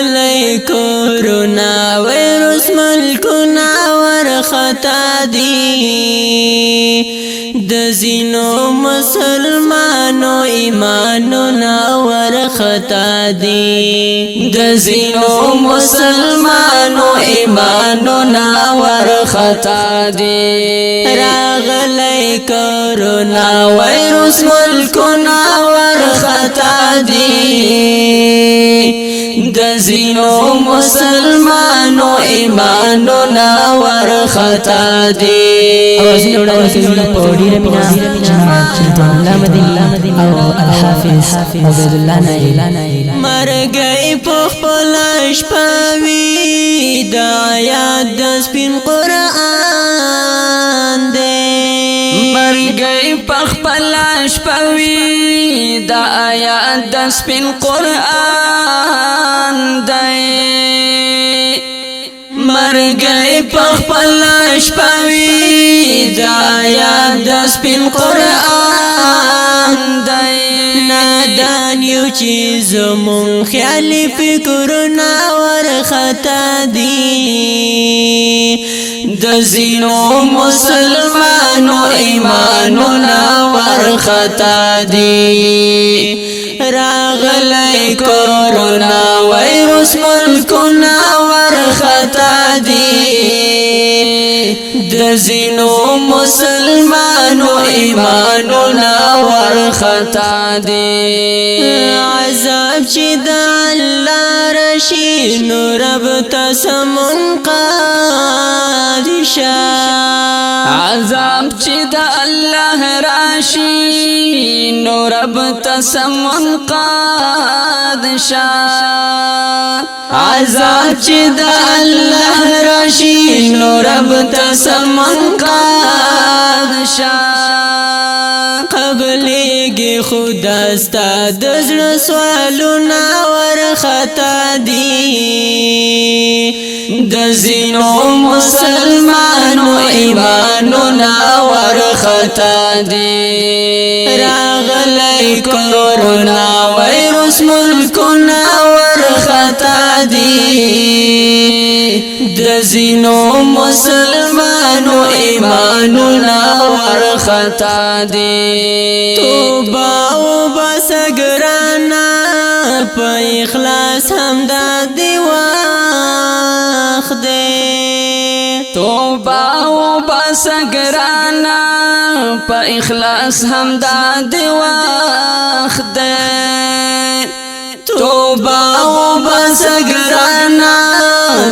راغلی کورونا ویروس ملکونه ورخطا دي د ځینو مسلمانو ایمانونه ورخطا دي د ځینو مسلمانو ایمانونه ورخطا دي راغلی کورونا ویروس ملکونه ورخطا دي د ځینو مسلمانو ایمانونه ورخطا دي ډیره مینا جناب سلطان الله مدني او الحافظ عبد الله نایل مرګي په خپل شپه وی د آیات د سپین قرآن دی مرګي په خپل شپه وی د آیات د سپین قرآن دی مرګي په خپل شپه وی د آیات د سپین قرآن دی نادان یو چې زمون خیالي فکرونه ورخطا دي د ځینو مسلمانو ایمانونه ورخطا دي راغلی کورونا ویروس ملکونه ورخطا دي د ځینو مسلمانو ایمانونه ورخطا دي عذاب چې د الله راشي نو رب ته سمنقاد شه عذاب چې د الله راشي نو رب ته سمنقاد شه عذاب چې د الله راشي نو رب ته سمنقاد شه قبلېږي خدا ستا د زړه سوالونه ورخطا دي د ځینو مسلمانو ایمانونه ورخطا دي راغلی کورونا ویروس ملکونه ورخطا دي د ځینو مسلمانو ایمانونه ورخطا دي توبه وباسه ګرانه په اخلاص همدا دی وخت دی توبه وباسه ګرانه په اخلاص همدا دی وخت دی توبه وباسه ګرانه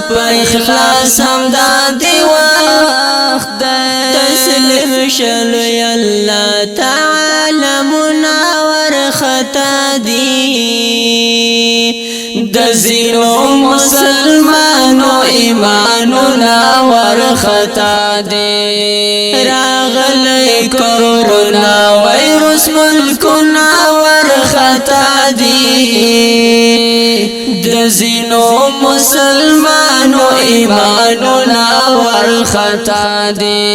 په اخلاص همدا دی وخت دی تسلیم شلو الله تعالی منور خطا دی د ځینو مسلمانو ایمانونه ورخطا دي راغلی کورونا ویروس ملکونه ورخطا دي د ځینو مسلمانو ایمانونه ورخطا دي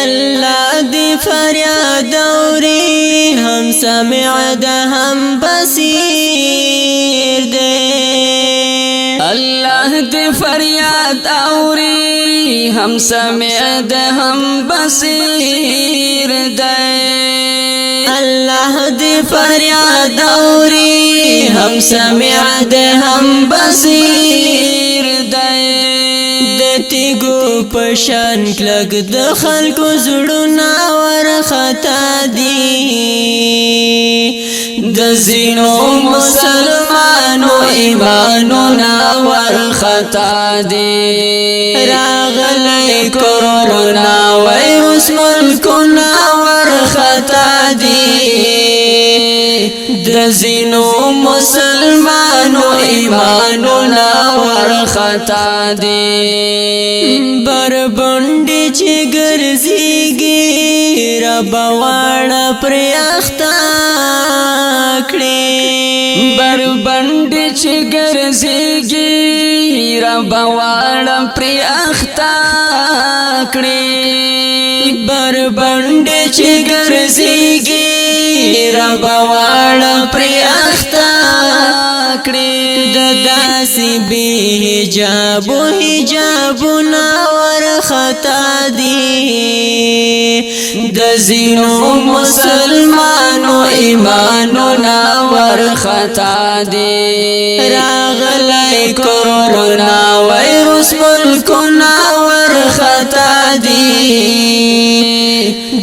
الله دی فریاد اوري هم سمع ده هم بصیر ده الله دی فریاد اوري هم سمع ده هم بصیر ده الله دی فریاد اوري هم سمع ده هم بصیر ده د تیګو پشان کلک د خلکو زړونه ورخطا دي د ځینو مسلمانو ایمانونه ورخطا دي راغلی کورونا ویروس ملکونه ورخطا دي د ځینو مسلمانو ایمانونه ورخطا دي بربنډي چې ګرځيږي رب واړه پر اختا کړې بربنډي چې ګرځيږي رب واړه پر اختا کړې بربنډي چې ګرځيږي رب واړه پر اختا کړې د داسی بی حجاب ناور خطا دی دزینو مسلمانو ایمانو ناور خطا دی راغلی کورونا ویروس ملکو ناور خطا دی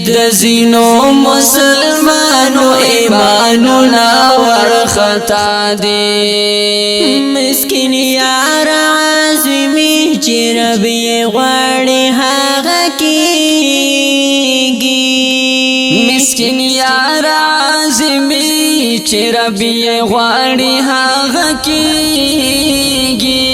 دزینو مسلمانو ایمانو ناور خطا دی مسکین یار عظمی چی ربی غواړي هغه کیږي مسکین یار عظمی چې ربی غواړي هغه کیږي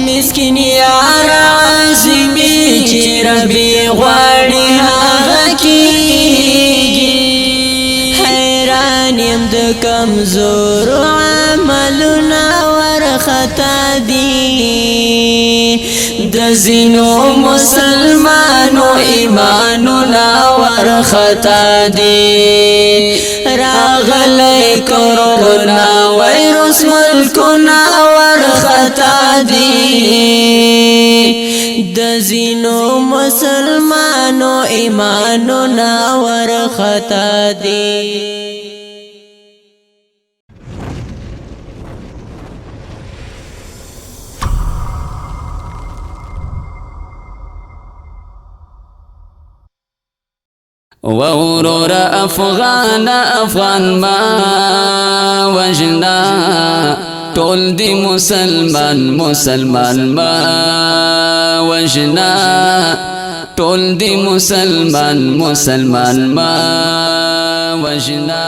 مسکین یار عظمی چی ربی غواړي هغه کیږي حیران یم د کمزور عملونه ورخطا دي دزینو مسلمانو ایمانو ناور خطا دی راغلی کورونا ویروس ملکو ناور خطا دی دزینو مسلمانو ایمانو ناور خطا دی وورور افغان ما وجنا ټول دی مسلمان ما وجنا ټول دی مسلمان ما وجنا